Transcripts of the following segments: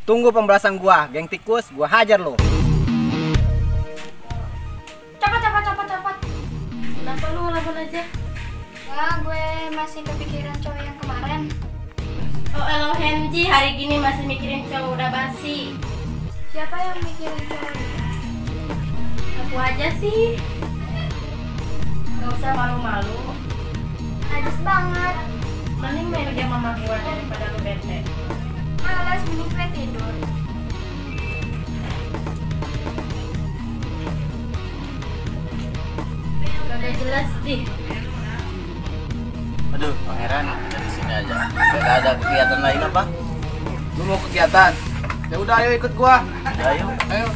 Tunggu pembalasan gua, geng tikus, gua hajar lo. Cepat. Kenapa lu lawan aja? Wah, gue masih kepikiran cowok yang kemarin. Oh elo Henji, hari gini masih mikirin cowok udah basi. Siapa yang mikirin cowok itu? Aku aja sih. Gak usah malu-malu. Najis banget. Mending main game sama gua daripada lu bete. Malas, mending gue tidur. Gak jelas deh. Aduh, pangeran dari sini aja. Gak ada kegiatan lain apa? Lu mau kegiatan? Ya udah, ayo ikut gua. Ayo. Ayo.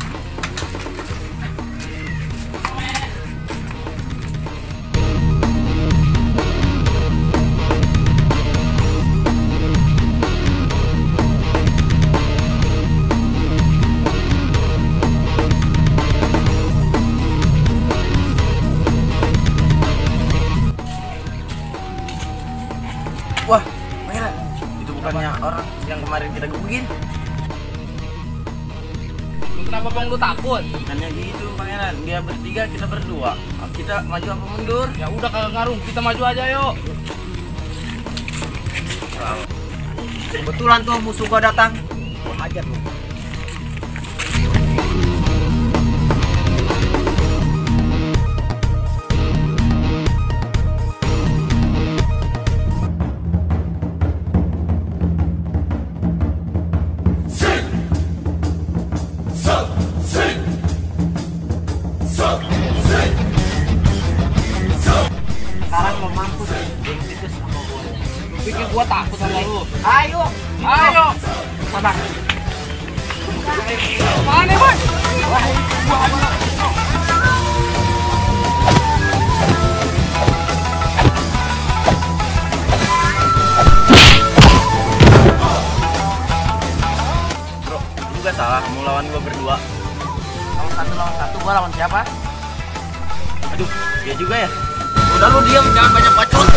Wah, pangeran, itu bukannya orang yang kemarin kita gebukin? Kenapa bang lu takut? Bukannya gitu, pangeran. Dia bertiga, kita berdua. Kita maju apa mundur? Ya udah kagak ngaruh, kita maju aja yuk. Kebetulan tuh musuh gua datang. Gua hajar lu. Sekarang mau mampus geng tikus sama gua. Lu pikir gua takut sama lu? Ayo. Sabar. Mana, Bang? Bro, lu gak salah mau lawan gua berdua. Lawan satu, gua lawan siapa? Aduh, dia juga ya? Udah lu diam, jangan banyak bacot.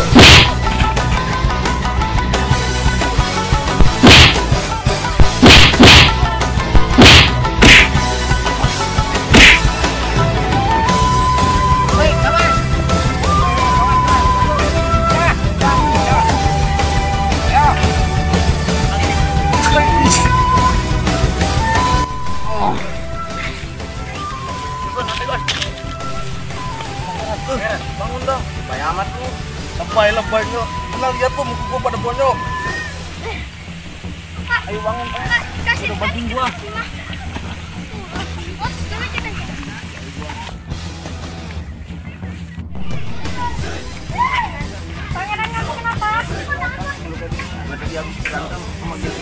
Bangun dong, lebay amat lu. Lebay lu. Pernah lihat lu muka gua pada bonyok. Ayo bangun, Kasih udah bantuin gua. Pangeran, kamu kenapa? Gua tadi habis berantem sama dia.